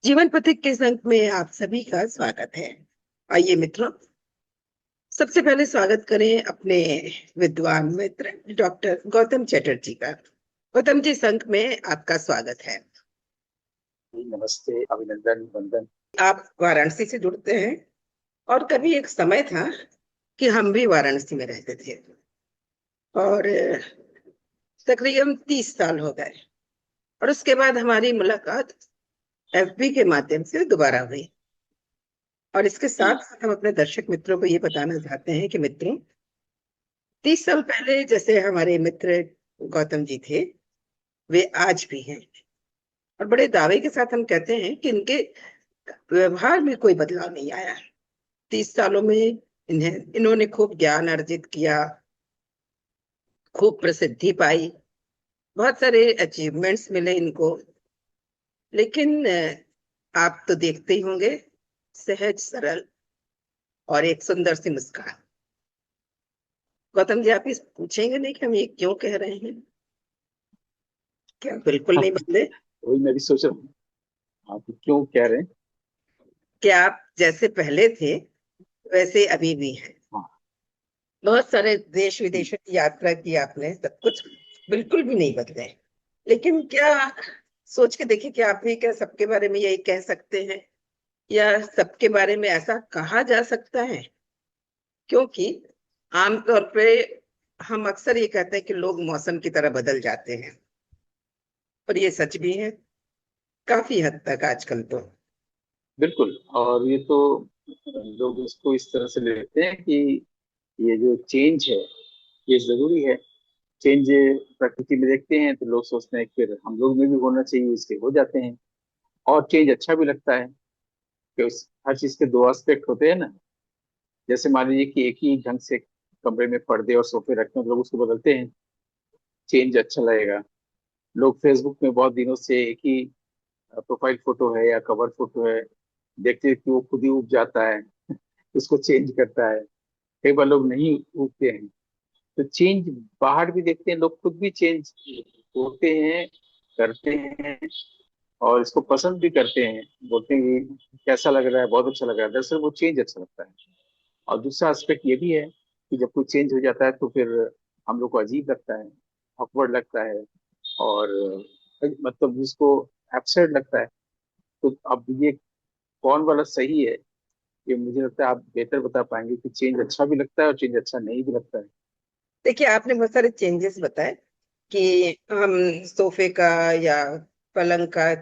जीवन पथिक के संग में आप सभी का स्वागत है। आइए मित्रों, सबसे पहले स्वागत करें अपने विद्वान मित्र डॉक्टर गौतम चटर्जी का। गौतम जी, संघ में आपका स्वागत है। जी, नमस्ते, अभिनंदन, वंदन। आप वाराणसी से जुड़ते हैं और कभी एक समय था कि हम भी वाराणसी में रहते थे और तकरीबन 30 साल हो गए। और उसके बाद हमारी मुलाकात एफबी के माध्यम से दोबारा हुई। और इसके साथ जी, साथ हम अपने दर्शक मित्रों को ये बताना चाहते हैं कि मित्रों, 30 साल पहले जैसे हमारे मित्र गौतम जी थे, वे आज भी हैं। और बड़े दावे के साथ हम कहते हैं कि इनके व्यवहार में कोई बदलाव नहीं आया। 30 सालों में इन्होंने खूब ज्ञान अर्जित किया, खूब प्रसिद्धि पाई, बहुत सारे अचीवमेंट्स मिले इनको। लेकिन आप तो देखते ही होंगे, सहज सरल और एक सुंदर सी मुस्कान। गौतम जी, आप इस पूछेंगे नहीं कि हम ये क्यों कह रहे हैं? क्या बिल्कुल नहीं बदले? वही मैं भी सोच रहा हूँ। आप क्यों कह रहे हैं? क्या आप जैसे पहले थे वैसे अभी भी हैं? हाँ। बहुत सारे देश जी, विदेशों की यात्रा की आपने, सब कुछ बिल्कुल भी नहीं बदले। लेकिन क्या सोच के देखिए कि आप भी क्या सबके बारे में यही कह सकते हैं, या सबके बारे में ऐसा कहा जा सकता है? क्योंकि आमतौर पे हम अक्सर ये कहते हैं कि लोग मौसम की तरह बदल जाते हैं, और ये सच भी है काफी हद तक आजकल तो। बिल्कुल। और ये तो लोग इसको इस तरह से लेते हैं कि ये जो चेंज है, ये जरूरी है। चेंज प्रकृति में देखते हैं तो लोग सोचते हैं कि फिर हम लोग में भी होना चाहिए, इसके हो जाते हैं। और चेंज अच्छा भी लगता है कि उस हर चीज के दो एस्पेक्ट होते हैं ना। जैसे मान लीजिए कि एक ही ढंग से कमरे में पर्दे और सोफे रखते हैं तो लोग उसको बदलते हैं। चेंज अच्छा लगेगा। लोग फेसबुक में बहुत दिनों से एक ही प्रोफाइल फोटो है या कवर फोटो है, देखते हैं कि वो खुद ही उब जाता है, उसको चेंज करता है। कई बार लोग नहीं उगते हैं। तो चेंज बाहर भी देखते हैं, लोग खुद भी चेंज होते हैं, करते हैं, और इसको पसंद भी करते हैं। बोलते हैं कि कैसा लग रहा है, बहुत अच्छा लग रहा है। दरअसल वो चेंज अच्छा लगता है। और दूसरा एस्पेक्ट ये भी है कि जब कोई चेंज हो जाता है तो फिर हम लोग को अजीब लगता है, awkward लगता है, और मतलब जिसको एब्सर्ड लगता है। तो अब ये कौन वाला सही है, ये मुझे लगता है आप बेहतर बता पाएंगे कि चेंज अच्छा भी लगता है और चेंज अच्छा नहीं भी लगता है। देखिए, आपने बहुत सारे चेंजेस बताए कि हम सोफे का या पलंग का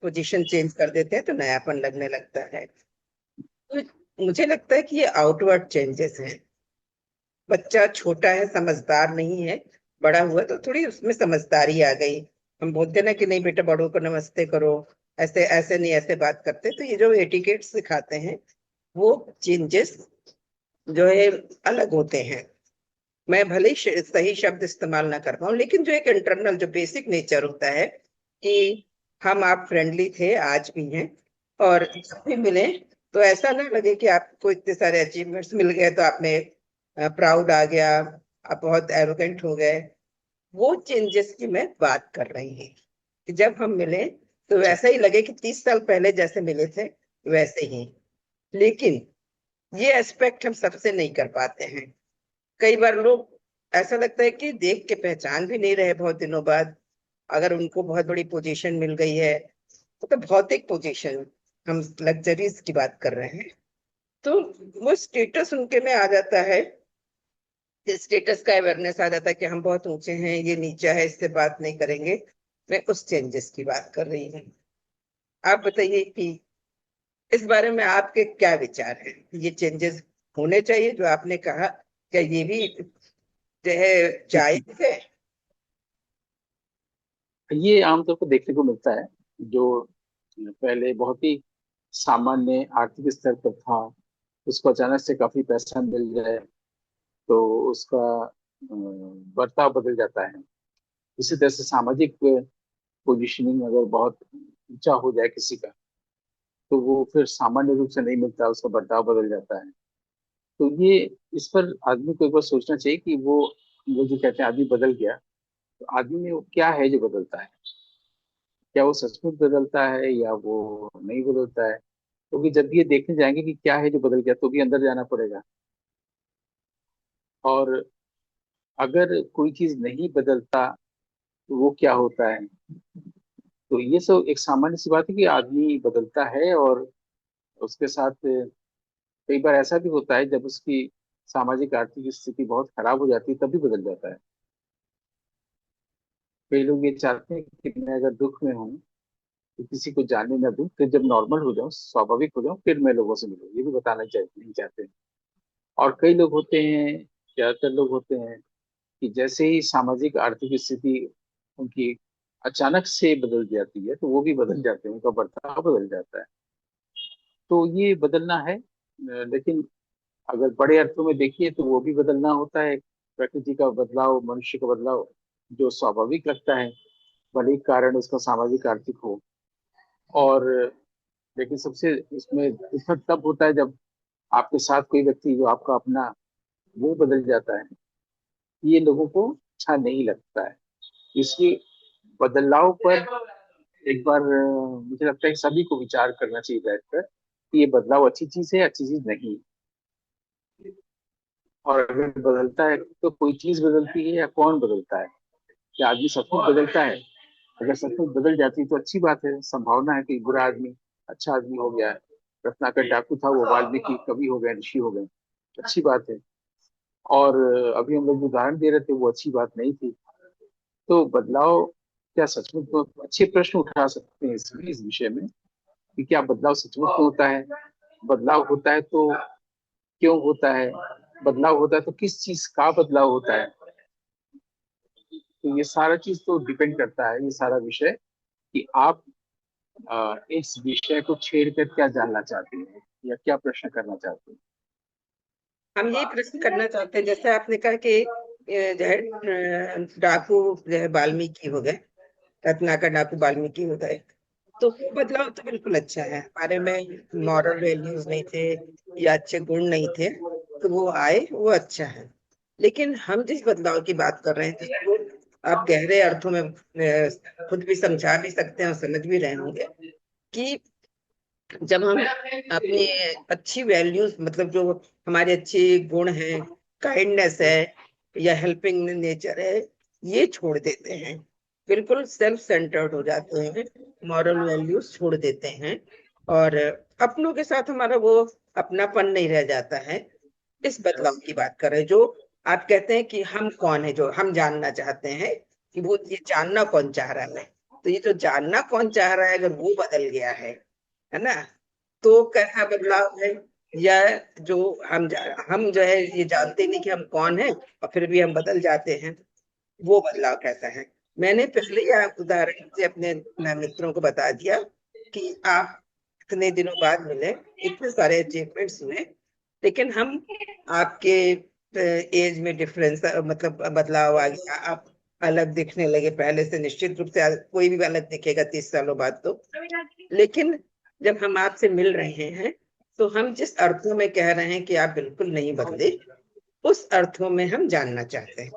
पोजीशन चेंज कर देते हैं तो नयापन लगने लगता है। तो मुझे लगता है कि ये आउटवर्ड चेंजेस हैं। बच्चा छोटा है, समझदार नहीं है, बड़ा हुआ तो थोड़ी उसमें समझदारी आ गई। हम बोलते ना कि नहीं बेटा, बड़ों को नमस्ते करो, ऐसे ऐसे नहीं, ऐसे बात करते। तो ये जो एटिकेट सिखाते हैं, वो चेंजेस जो है अलग होते हैं। मैं भले ही सही शब्द इस्तेमाल ना कर पाऊं, लेकिन जो एक इंटरनल जो बेसिक नेचर होता है कि हम आप फ्रेंडली थे, आज भी हैं, और जब भी मिले तो ऐसा ना लगे कि आपको इतने सारे अचीवमेंट्स मिल गए तो आपने प्राउड आ गया, आप बहुत एरोगेंट हो गए। वो चेंजेस की मैं बात कर रही हूँ कि जब हम मिले तो अच्छा। वैसा ही लगे कि 30 साल पहले जैसे मिले थे वैसे ही। लेकिन ये एस्पेक्ट हम सबसे नहीं कर पाते हैं। कई बार लोग, ऐसा लगता है कि देख के पहचान भी नहीं रहे बहुत दिनों बाद। अगर उनको बहुत बड़ी पोजीशन मिल गई है, तो भौतिक पोजीशन, हम लग्जरीज की बात कर रहे हैं, तो वो स्टेटस उनके में आ जाता है। स्टेटस का अवेयरनेस आ जाता है कि हम बहुत ऊंचे हैं, ये नीचा है, इससे बात नहीं करेंगे। मैं उस चेंजेस की बात कर रही हूँ। आप बताइए कि इस बारे में आपके क्या विचार हैं? ये चेंजेस होने चाहिए जो आपने कहा, क्या ये भी जो है जायज है? ये आमतौर पर देखने को मिलता है। जो पहले बहुत ही सामान्य आर्थिक स्तर पर था, उसको अचानक से काफी पैसा मिल जाए तो उसका बर्ताव बदल जाता है। इसी तरह से सामाजिक पोजीशनिंग अगर बहुत ऊंचा हो जाए किसी का, तो वो फिर सामान्य रूप से नहीं मिलता, उसका बर्ताव बदल जाता है। तो ये, इस पर आदमी को एक बार सोचना चाहिए कि वो जो कहते हैं आदमी बदल गया, तो आदमी में वो क्या है जो बदलता है। क्या वो सचमुच बदलता है या वो नहीं बदलता है? क्योंकि जब ये देखने जाएंगे कि क्या है जो बदल गया, तो भी अंदर जाना पड़ेगा। और अगर कोई चीज नहीं बदलता तो वो क्या होता है? तो ये सब एक सामान्य सी बात है कि आदमी बदलता है, और उसके साथ कई बार ऐसा भी होता है जब उसकी सामाजिक आर्थिक स्थिति बहुत खराब हो जाती है तब भी बदल जाता है। कई लोग ये चाहते हैं कि मैं अगर दुख में हूँ तो किसी को जानने न दूं, फिर जब नॉर्मल हो जाऊं, स्वाभाविक हो जाऊं, फिर मैं लोगों से मिलूं, ये भी बताना नहीं चाहते। और कई लोग होते हैं, ज्यादातर लोग होते हैं, कि जैसे ही सामाजिक आर्थिक स्थिति उनकी अचानक से बदल जाती है तो वो भी बदल जाते हैं, उनका बर्ताव बदल जाता है। तो ये बदलना है, लेकिन अगर बड़े अर्थों में देखिए तो वो भी बदलना होता है। प्रकृति का बदलाव, मनुष्य का बदलाव जो स्वाभाविक लगता है, भले ही कारण उसका सामाजिक आर्थिक हो। और लेकिन सबसे इसमें दुखद तब होता है जब आपके साथ कोई व्यक्ति जो आपका अपना, वो बदल जाता है। ये लोगों को अच्छा नहीं लगता है। इसलिए बदलाव पर एक बार मुझे लगता है कि सभी को विचार करना चाहिए बैठकर कि ये बदलाव अच्छी चीज है, अच्छी चीज नहीं। और अगर बदलता है तो कोई चीज बदलती है या कौन बदलता है? क्या आदमी सचमुच बदलता है? अगर सचमुच बदल जाती है तो अच्छी बात है, संभावना है कि बुरा आदमी अच्छा आदमी हो गया है। रत्नाकर डाकू था, वो वाल्मीकि कवि हो गए, ऋषि हो गए, अच्छी बात है। और अभी हम लोग जो उदाहरण दे रहे थे वो अच्छी बात नहीं थी। तो बदलाव क्या सचमुच में, अच्छे प्रश्न उठा सकते हैं इस विषय में कि क्या बदलाव सचमुच में होता है? बदलाव होता है तो क्यों होता है? बदलाव होता है तो किस चीज का बदलाव होता है? तो ये सारा चीज तो डिपेंड करता है, ये सारा विषय, कि आप इस विषय को छेड़ कर क्या जानना चाहते हैं या क्या प्रश्न करना चाहते हैं। हम यही प्रश्न करना चाहते हैं, जैसे आपने कहा कि जो है डाकू जो है वाल्मीकि हो गए, रत्नाकर डाकू वाल्मीकि हो गए। तो वो बदलाव तो बिल्कुल अच्छा है, हमारे में मॉरल वैल्यूज नहीं थे या अच्छे गुण नहीं थे, तो वो आए, वो अच्छा है। लेकिन हम जिस बदलाव की बात कर रहे हैं, जिसको आप गहरे अर्थों में खुद भी समझा भी सकते हैं और समझ भी रहे होंगे, कि जब हम अपनी अच्छी वैल्यूज, मतलब जो हमारे अच्छे गुण हैं, काइंडनेस है या हेल्पिंग नेचर है, ये छोड़ देते हैं, बिल्कुल सेल्फ सेंटर्ड हो जाते हैं, मॉरल वैल्यूज छोड़ देते हैं, और अपनों के साथ हमारा वो अपनापन नहीं रह जाता है। इस बदलाव की बात कर रहे हैं, जो आप कहते हैं कि हम कौन है, जो हम जानना चाहते हैं, कि वो ये जानना कौन चाह रहा है। तो ये जो जानना कौन चाह रहा है, अगर वो बदल गया है ना, तो कैसा बदलाव है? या जो हम जो है ये जानते नहीं कि हम कौन हैं, और फिर भी हम बदल जाते हैं, वो बदलाव कैसा है? मैंने पहले ही आप उदाहरण से अपने मित्रों को बता दिया कि आप इतने दिनों बाद मिले, इतने सारे अचीवमेंट्स हुए, लेकिन हम आपके एज में डिफरेंस, मतलब बदलाव आ गया, आप अलग दिखने लगे पहले से, निश्चित रूप से कोई भी अलग दिखेगा 30 सालों बाद तो। लेकिन जब हम आपसे मिल रहे हैं, तो हम जिस अर्थों में कह रहे हैं कि आप बिल्कुल नहीं बदले, उस अर्थों में हम जानना चाहते हैं।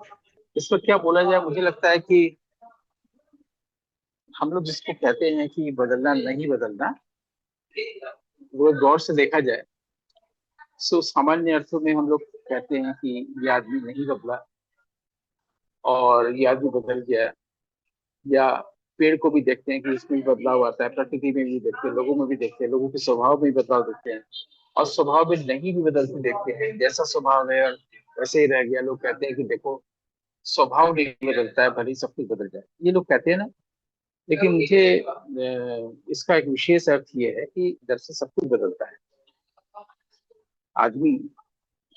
इस पर क्या बोला जाए? मुझे लगता है कि हम लोग जिसको कहते हैं कि बदलना नहीं बदलना, वो गौर से देखा जाए, सो सामान्य अर्थों में हम लोग कहते हैं कि ये आदमी नहीं बदला और ये आदमी बदल गया। या पेड़ को भी देखते हैं कि इसमें भी बदलाव आता है, प्रकृति में भी देखते हैं, लोगों में भी देखते हैं, लोगों के स्वभाव में भी बदलाव देखते हैं। और स्वभाव में नहीं भी बदलते देखते हैं, जैसा स्वभाव है और वैसे ही रह गया, लोग कहते हैं कि देखो स्वभाव नहीं बदलता है, भले ही सब कुछ बदल जाए, ये लोग कहते हैं ना। लेकिन मुझे इसका एक विशेष अर्थ ये है कि जब से सब कुछ बदलता है, आदमी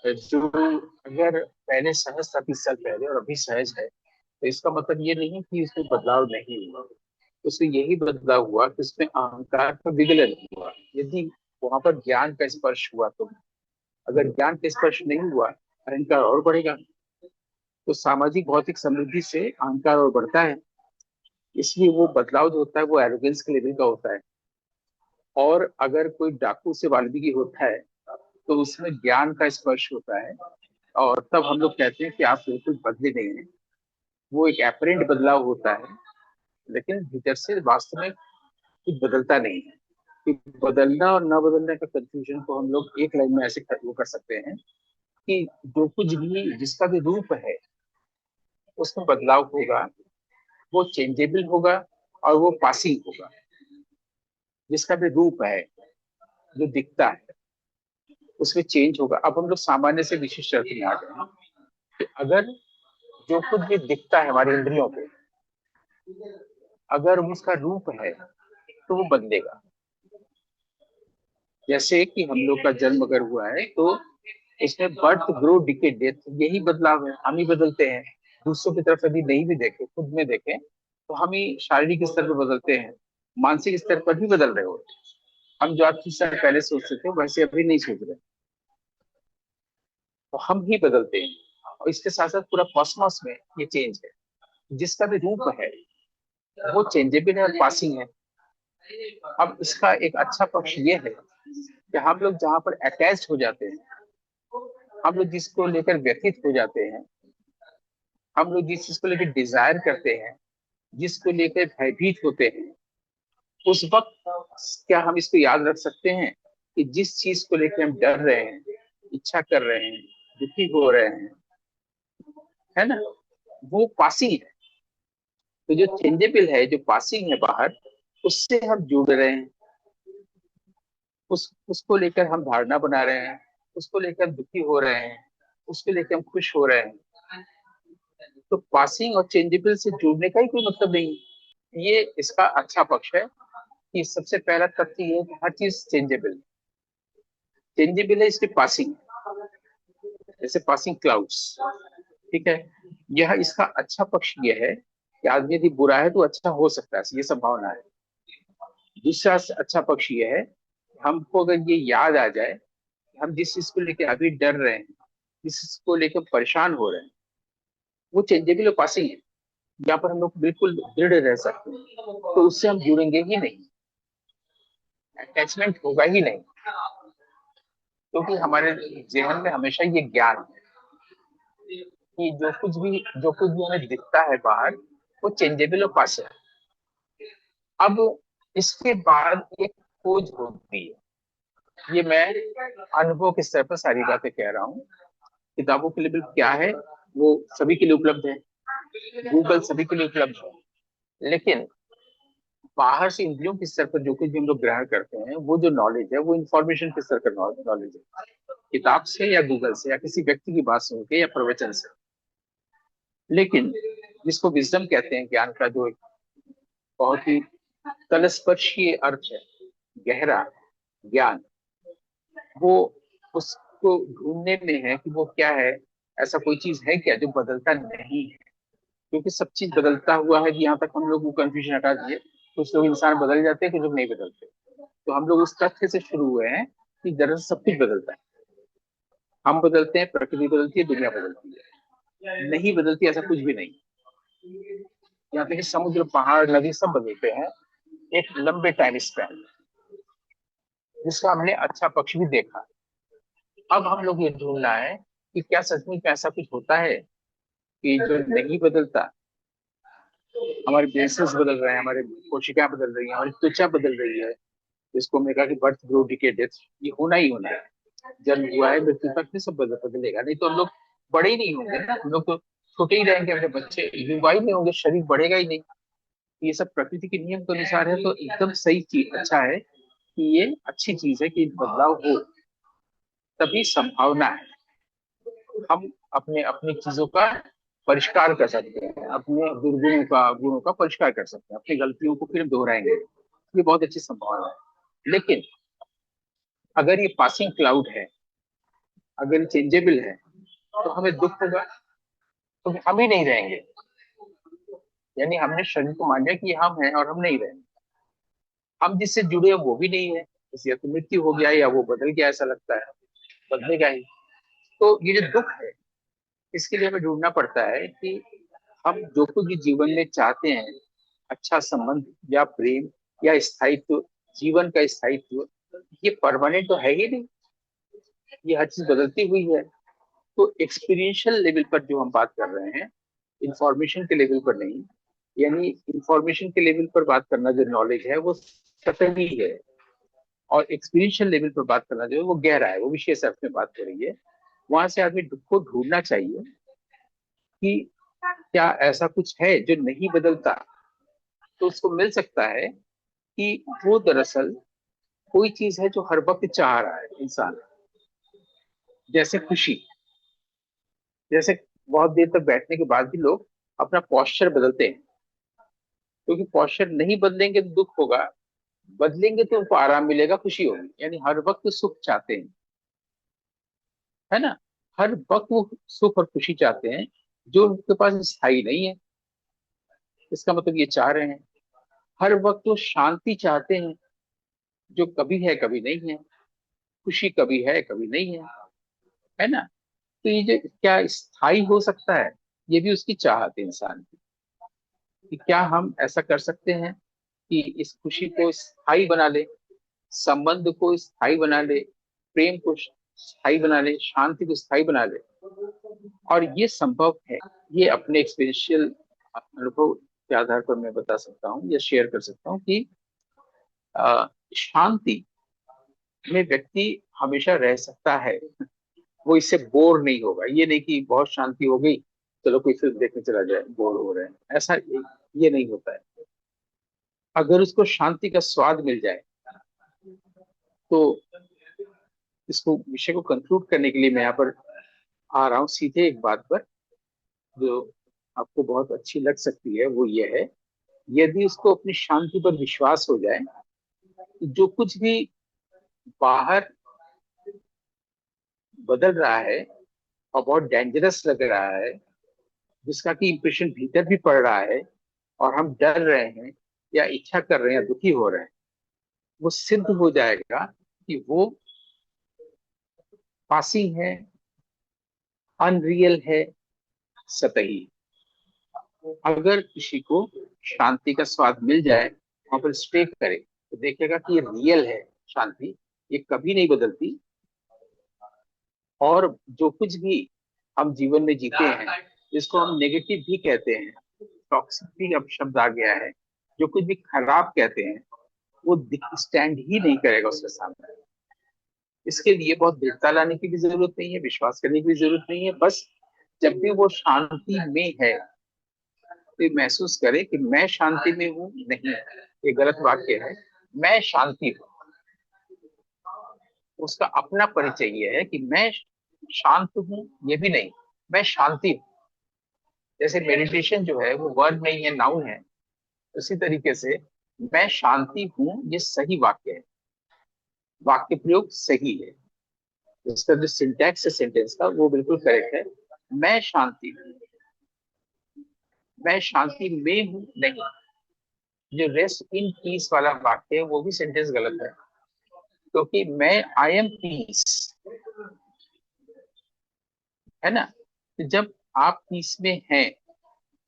जो अगर पहले सहज था 30 साल पहले और अभी सहज है, तो इसका मतलब ये नहीं है कि उसमें बदलाव नहीं हुआ। उसमें यही बदलाव हुआ कि उसमें अहंकार का विगलन हुआ। यदि वहां पर ज्ञान का स्पर्श हुआ तो, अगर ज्ञान का स्पर्श नहीं हुआ, अहंकार और बढ़ेगा। तो सामाजिक भौतिक समृद्धि से अहंकार और बढ़ता है। इसलिए वो बदलाव जो होता है वो एरोगेंस के लेवल का होता है। और अगर कोई डाकू से वाल्मीकि होता है तो उसमें ज्ञान का स्पर्श होता है, और तब हम लोग कहते हैं कि आप बिल्कुल बदले नहीं हैं। वो एक एपरेंट बदलाव होता है, लेकिन भीतर से वास्तव में कुछ बदलता नहीं है। कि बदलना और न बदलने का कंफ्यूजन को हम लोग एक लाइन में ऐसे वो कर सकते हैं कि जो कुछ भी जिसका भी रूप है उसमें बदलाव होगा, वो चेंजेबल होगा और वो पासिंग होगा। जिसका भी रूप है, जो दिखता है, उसमें चेंज होगा। अब हम लोग सामान्य से विशिष्ट अर्थ में आ गए हैं कि अगर जो कुछ भी दिखता है हमारी इंद्रियों पे, अगर उसका रूप है तो वो बदलेगा। जैसे कि हम लोग का जन्म अगर हुआ है तो इसमें बर्थ, ग्रो, डिके, डेथ, यही बदलाव है। हम ही बदलते हैं। दूसरों की तरफ यदि नहीं भी देखें, खुद में देखें, तो हम ही शारीरिक स्तर पर बदलते हैं, मानसिक स्तर पर भी बदल रहे होते हैं। हम जो आज कुछ साल पहले सोचते थे वैसे अभी नहीं सोच रहे, तो हम ही बदलते हैं। और इसके साथ साथ पूरा कॉस्मोस में ये चेंज है। जिसका भी रूप है वो चेंजेबल है और पासिंग है। अब इसका एक अच्छा पक्ष ये है कि हम लोग जहाँ पर अटैच हो जाते हैं, हम लोग जिसको लेकर व्यथित हो जाते हैं, हम लोग जिस चीज को लेकर डिजायर करते हैं, जिसको लेकर भयभीत होते हैं, उस वक्त क्या हम इसको याद रख सकते हैं कि जिस चीज को लेकर हम डर रहे हैं, इच्छा कर रहे हैं, दुखी हो रहे हैं, है ना, वो पासिंग है। तो जो चेंजेबल है, जो पासिंग है बाहर, उससे हम जुड़ रहे हैं। उसको लेकर हम धारणा बना रहे हैं, उसको लेकर दुखी हो रहे हैं, उसको लेकर हम खुश हो रहे हैं। तो पासिंग और चेंजेबल से जुड़ने का ही कोई मतलब नहीं है। ये इसका अच्छा पक्ष है कि सबसे पहला तथ्य ये है कि हर चीज चेंजेबल, चेंजेबल है, इसकी पासिंग, जैसे पासिंग क्लाउड्स। ठीक है, यह इसका अच्छा पक्ष ये है कि आदमी यदि बुरा है तो अच्छा हो सकता है, ये संभावना है। दूसरा अच्छा पक्ष ये है कि हमको अगर ये याद आ जाए कि हम जिस चीज को लेकर अभी डर रहे हैं, जिस चीज को लेकर परेशान हो रहे हैं, वो चेंजेबल और पासिंग है, यहाँ पर हम लोग बिल्कुल दृढ़ रह सकते हैं। तो उससे हम जुड़ेंगे ही नहीं, अटैचमेंट होगा ही नहीं, क्योंकि हमारे जहन में हमेशा ये ज्ञान है कि जो कुछ भी हमें दिखता है बाहर, वो चेंजेबल और पासिंग है। अब इसके बाद एक खोज होती है। ये मैं अनुभव के स्तर पर सारी बातें कह रहा हूँ। किताबों के लेवल क्या है, वो सभी के लिए उपलब्ध है, गूगल सभी के लिए उपलब्ध है। लेकिन बाहर से इंद्रियों के स्तर पर जो कुछ भी हम लोग ग्रहण करते हैं, वो जो नॉलेज है, वो इंफॉर्मेशन के स्तर का नॉलेज है, किताब से या गूगल से या किसी व्यक्ति की बात सुन के या प्रवचन से। लेकिन जिसको विजडम कहते हैं, ज्ञान का जो एक बहुत ही तलस्पर्शी अर्थ है, गहरा ज्ञान, वो उसको ढूंढने में है कि वो क्या है। ऐसा कोई चीज है क्या जो बदलता नहीं है? क्योंकि सब चीज बदलता हुआ है कि यहाँ तक हम लोग वो कंफ्यूजन हटा दिए। कुछ लोग इंसान बदल जाते हैं, कुछ लोग नहीं बदलते। तो हम लोग उस तथ्य से शुरू हुए हैं कि दरअसल सब कुछ बदलता है। हम बदलते हैं, प्रकृति बदलती है, दुनिया बदलती है, नहीं बदलती ऐसा कुछ भी नहीं। यहाँ तक कि समुद्र, पहाड़, नदी सब बदलते हैं एक लंबे टाइम स्पैन, जिसका हमने अच्छा पक्ष भी देखा। अब हम लोग ये ढूंढना है कि क्या सचमुच में ऐसा कुछ होता है कि जो नहीं बदलता। हमारे बेसेस बदल रहे हैं, हमारे कोशिकाएं बदल रही हैं, हमारी त्वचा बदल रही है, जिसको हमने कहा कि बर्थ, ग्रो, डिके, डेथ, ये होना ही होना है। जन्म हुआ है, मृत्यु तक में सब बदलेगा। नहीं तो हम लोग बड़े ही नहीं होंगे ना, हम लोग तो छोटे ही रहेंगे, हमारे बच्चे युवा ही नहीं होंगे, शरीर बढ़ेगा ही नहीं। ये सब प्रकृति के नियम के अनुसार है, तो एकदम सही चीज, अच्छा है कि ये अच्छी चीज है कि बदलाव हो। तभी संभावना है हम अपने अपनी चीजों का परिष्कार कर सकते हैं, अपने दुर्गुणों का, गुणों का परिष्कार कर सकते हैं, अपनी गलतियों को फिर दोहराएंगे। ये बहुत अच्छी संभावना है। लेकिन अगर ये पासिंग क्लाउड है, अगर ये चेंजेबल है, तो हमें दुख होगा, तो हम ही नहीं रहेंगे। यानी हमने शरीर को मान लिया कि हम हैं और हम नहीं रहेंगे। हम जिससे जुड़े हैं वो भी नहीं है, या तो मृत्यु हो गया या वो बदल गया, ऐसा लगता है, बदलेगा ही। तो ये जो दुख है, इसके लिए हमें ढूंढना पड़ता है कि हम जो कुछ भी जीवन में चाहते हैं, अच्छा संबंध या प्रेम या स्थायित्व, जीवन का स्थायित्व, ये परमानेंट तो है ही नहीं, ये हर चीज बदलती हुई है। तो एक्सपीरियंशियल लेवल पर जो हम बात कर रहे हैं, इंफॉर्मेशन के लेवल पर नहीं, यानी इंफॉर्मेशन के लेवल पर बात करना जो नॉलेज है वो सतही है, और एक्सपीरियंशियल लेवल पर बात करना जो है वो गहरा है, वो विशेष अर्थ में बात हो रही है। वहां से आदमी को ढूंढना चाहिए कि क्या ऐसा कुछ है जो नहीं बदलता। तो उसको मिल सकता है कि वो दरअसल कोई चीज है जो हर वक्त चाह रहा है इंसान, जैसे खुशी। जैसे बहुत देर तक बैठने के बाद भी लोग अपना पोस्चर बदलते हैं, क्योंकि पोस्चर नहीं बदलेंगे तो दुख होगा, बदलेंगे तो उनको आराम मिलेगा, खुशी होगी। यानी हर वक्त सुख चाहते हैं, है ना। हर वक्त वो सुख और खुशी चाहते हैं जो उनके पास स्थायी नहीं है। इसका मतलब ये चाह रहे हैं। हर वक्त वो शांति चाहते हैं जो कभी है कभी नहीं है, खुशी कभी है कभी नहीं है ना। तो ये जो क्या स्थायी हो सकता है, ये भी उसकी चाहत है इंसान की, कि क्या हम ऐसा कर सकते हैं कि इस खुशी को स्थायी बना ले, संबंध को स्थायी बना ले, प्रेम को स्थायी बना ले, शांति को स्थायी बना ले। और ये संभव है। ये अपने एक्सपीरियंशियल अनुभव के आधार पर मैं बता सकता हूँ या शेयर कर सकता हूँ कि शांति में व्यक्ति हमेशा रह सकता है। वो इससे बोर नहीं होगा। ये नहीं कि बहुत शांति हो गई, चलो कोई फिल्म देखने चला जाए, बोर हो रहे हैं, ऐसा ये नहीं होता है। अगर उसको शांति का स्वाद मिल जाए तो इसको विषय को कंक्लूड करने के लिए मैं यहाँ पर आ रहा हूँ सीधे एक बात पर, जो आपको बहुत अच्छी लग सकती है। वो ये है, यदि उसको अपनी शांति पर विश्वास हो जाए तो जो कुछ भी बाहर बदल रहा है और बहुत डेंजरस लग रहा है, जिसका कि इंप्रेशन भीतर भी पड़ रहा है, और हम डर रहे हैं या इच्छा कर रहे हैं या दुखी हो रहे हैं, वो सिद्ध हो जाएगा कि वो पासिंग है, अनरियल है, सतही। अगर किसी को शांति का स्वाद मिल जाए, वहां पर स्टे करे, तो देखेगा कि ये रियल है शांति, ये कभी नहीं बदलती। और जो कुछ भी हम जीवन में जीते हैं, जिसको हम नेगेटिव भी कहते हैं, टॉक्सिक भी अब शब्द आ गया है, जो कुछ भी खराब कहते हैं, वो स्टैंड ही नहीं करेगा उसके सामने। इसके लिए बहुत दृढ़ता लाने की भी जरूरत नहीं है, विश्वास करने की भी जरूरत नहीं है। बस जब भी वो शांति में है तो ये महसूस करे कि मैं शांति में हूँ। नहीं, ये गलत वाक्य है। मैं शांति हूँ। उसका अपना परिचय ये है कि मैं शांत हूँ, ये भी नहीं, मैं शांति हूँ। जैसे मेडिटेशन जो है वो वर्ड नहीं है, नाउन है, उसी तरीके से मैं शांति हूँ ये सही वाक्य है, वाक्य प्रयोग सही है। इसका जो सिंटैक्स है सेंटेंस का, वो बिल्कुल करेक्ट है। मैं शांति हूँ, मैं शांति में हूँ, नहीं। जो रेस्ट इन पीस वाला वाक्य है वो भी सेंटेंस गलत है, क्योंकि मैं आई एम पीस, है ना। तो जब आप पीस में हैं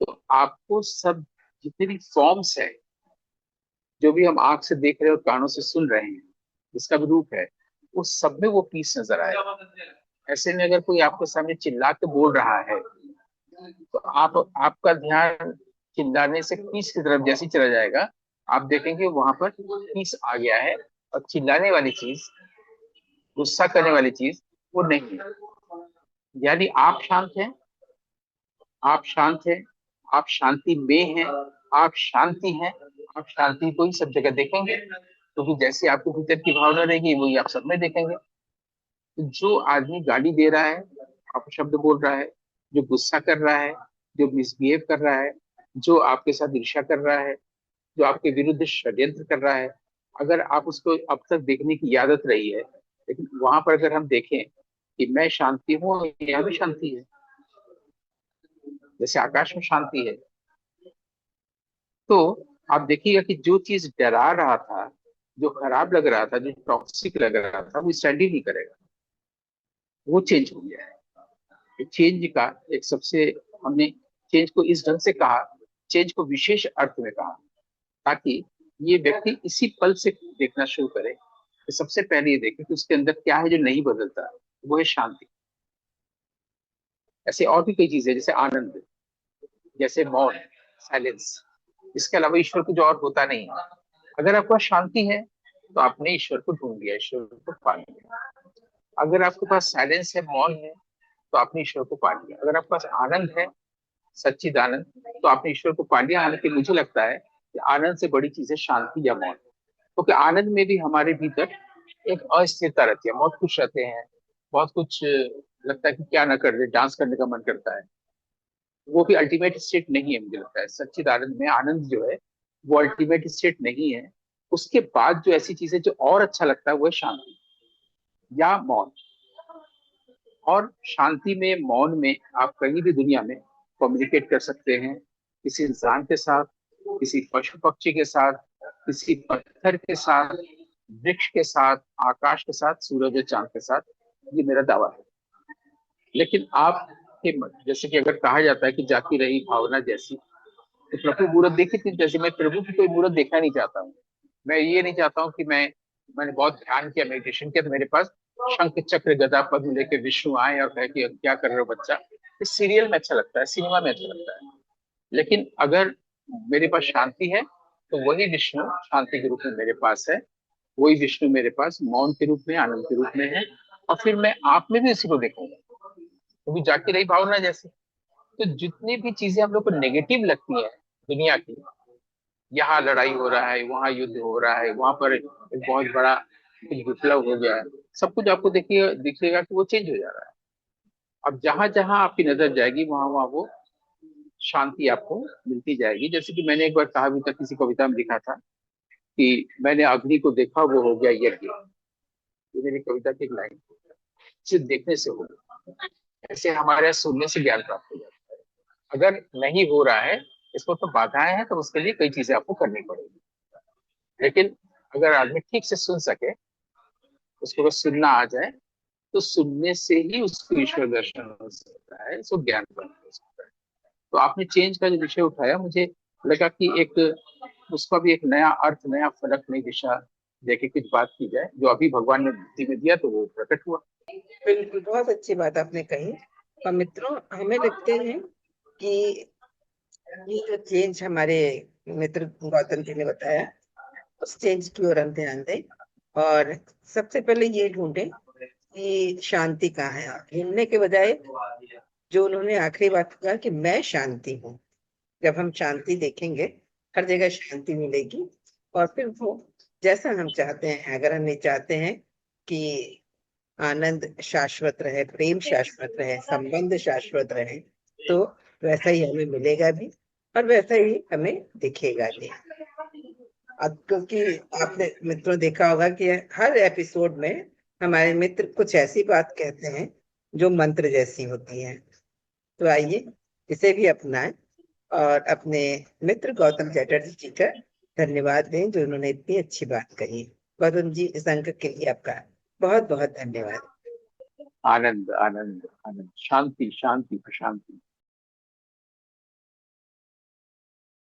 तो आपको सब जितने भी फॉर्म्स है, जो भी हम आंख से देख रहे हैं और कानों से सुन रहे हैं, जिसका भी रूप है, उस सब में वो पीस नजर आए। ऐसे में अगर कोई आपके सामने चिल्ला के बोल रहा है तो आपका ध्यान चिल्लाने से पीस की तरफ जैसे ही चला जाएगा, आप देखेंगे वहां पर पीस आ गया है, और चिल्लाने वाली चीज, गुस्सा करने वाली चीज वो नहीं है। यानी आप शांत हैं, आप शांत हैं, आप शांति में हैं, आप शांति हैं। आप शांति को ही सब जगह देखेंगे, क्योंकि जैसे आपके भीतर की भावना रहेगी वही आप सब में देखेंगे। तो जो आदमी गाली दे रहा है, अपशब्द बोल रहा है, जो गुस्सा कर रहा है, जो मिसबिहेव कर रहा है, जो आपके साथ ईर्ष्या कर रहा है, जो आपके विरुद्ध षड्यंत्र कर रहा है, अगर आप उसको अब तक देखने की आदत रही है, लेकिन वहां पर अगर हम देखें कि मैं शांति हूँ, यहाँ भी शांति है, जैसे आकाश में शांति है, तो आप देखिएगा कि जो चीज डरा रहा था, जो खराब लग रहा था, जो टॉक्सिक लग रहा था, वो स्टैंड ही नहीं करेगा, वो चेंज हो गया है। चेंज का एक सबसे, हमने चेंज को इस ढंग से कहा, चेंज को विशेष अर्थ में कहा, ताकि ये व्यक्ति इसी पल से देखना शुरू करे कि सबसे पहले ये देखे कि उसके अंदर क्या है जो नहीं बदलता, वो है शांति। ऐसे और भी कई चीजें, जैसे आनंद, जैसे मौन, साइलेंस, इसके अलावा ईश्वर कुछ और होता नहीं है। अगर आपके पास शांति है तो आपने ईश्वर को ढूंढ लिया, ईश्वर को पा लिया। अगर आपके पास साइलेंस है, मौन है, तो आपने ईश्वर को पा लिया। अगर आपके पास आनंद है, सच्चिदानंद, तो आपने ईश्वर को पा लिया। हालांकि मुझे लगता है कि आनंद से बड़ी चीज है शांति या मौन, क्योंकि आनंद में भी हमारे भीतर एक अस्थिरता रहती है, बहुत खुश रहते हैं, बहुत कुछ लगता है कि क्या ना कर दे, डांस करने का मन करता है। वो भी अल्टीमेट स्टेट नहीं है, मुझे लगता है सच्चिद आनंद में आनंद जो है वो अल्टीमेट स्टेट नहीं है। उसके बाद जो ऐसी चीजें जो और अच्छा लगता है वो है शांति या मौन। और शांति में, मौन में आप कहीं भी दुनिया में कम्युनिकेट कर सकते हैं, किसी इंसान के साथ, किसी पशु पक्षी के साथ, किसी पत्थर के साथ, वृक्ष के साथ, आकाश के साथ, सूरज और चांद के साथ। ये मेरा दावा है। लेकिन आप जैसे कि अगर कहा जाता है कि जाती रही भावना जैसी, तो प्रभु मूर्त देखी थी जैसे, मैं प्रभु की कोई मूर्त देखना नहीं चाहता हूँ। मैं ये नहीं चाहता हूँ कि मैंने बहुत ध्यान किया, मेडिटेशन किया, तो मेरे पास शंख चक्र गदा पद्म लेके विष्णु आए और कहे कि क्या कर रहे हो बच्चा। इस सीरियल में अच्छा लगता है, सिनेमा में अच्छा लगता है। लेकिन अगर मेरे पास शांति है तो वही विष्णु शांति के रूप में मेरे पास है, वही विष्णु मेरे पास मौन के रूप में, आनंद के रूप में है। और फिर मैं आप में भी इसी को देखूंगा, क्योंकि जाती रही भावना जैसे। तो जितनी भी चीजें हम लोग को नेगेटिव लगती है दुनिया की, यहाँ लड़ाई हो रहा है, वहाँ युद्ध हो रहा है, वहां पर एक बहुत बड़ा कुछ विप्लव हो गया है, सब कुछ आपको देखिए दिखेगा कि वो चेंज हो जा रहा है। अब जहां जहां आपकी नजर जाएगी वहां वहां वो शांति आपको मिलती जाएगी। जैसे कि मैंने एक बार कहा भी था, किसी कविता में लिखा था कि मैंने अग्नि को देखा वो हो गया यज्ञ। ये मेरी कविता की एक लाइन, सिर्फ देखने से होगा। ऐसे हमारे यहाँ सुनने से ज्ञान प्राप्त हो जाता है। अगर नहीं हो रहा है, इसको तो बाधाएं हैं, तो उसके लिए कई चीजें आपको करनी पड़ेगी। लेकिन अगर आदमी ठीक से सुन सके, उसको बस सुनना आ जाए, तो सुनने से ही उसको ईश्वर दर्शन हो सकता है, उसको ज्ञान प्राप्त हो सकता है। तो आपने चेंज का जो विषय उठाया, मुझे लगा कि एक उसका भी एक नया अर्थ, नया फलक, नई दिशा देके कुछ बात की जाए। जो अभी भगवान ने बुद्धि में दिया तो वो प्रकट हुआ। बिल्कुल, बहुत अच्छी बात आपने कही। और मित्रों, हमें लगते हैं कि ये जो चेंज हमारे मित्र गौतम जी ने बताया, उस चेंज की ओर हम ध्यान दें। और सबसे पहले ये ढूंढें कि शांति कहाँ है। ढूंढने के बजाय जो उन्होंने आखिरी बात कहा कि मैं शांति हूँ, जब हम शांति देखेंगे, हर जगह शांति मिलेगी। और फिर वो जैसा हम चाहते हैं, अगर हम ये चाहते हैं कि आनंद शाश्वत रहे, प्रेम शाश्वत रहे, संबंध शाश्वत रहे, तो वैसा ही हमें मिलेगा भी और वैसा ही हमें दिखेगा भी। अब क्योंकि आपने मित्रों देखा होगा कि हर एपिसोड में हमारे मित्र कुछ ऐसी बात कहते हैं जो मंत्र जैसी होती है। तो आइए इसे भी अपनाएं और अपने मित्र गौतम चैटर्जी जी का धन्यवाद दें जो उन्होंने इतनी अच्छी बात कही। गौतम जी, इस अंक के लिए आपका बहुत बहुत धन्यवाद। आनंद आनंद आनंद, शांति शांति प्रशांति।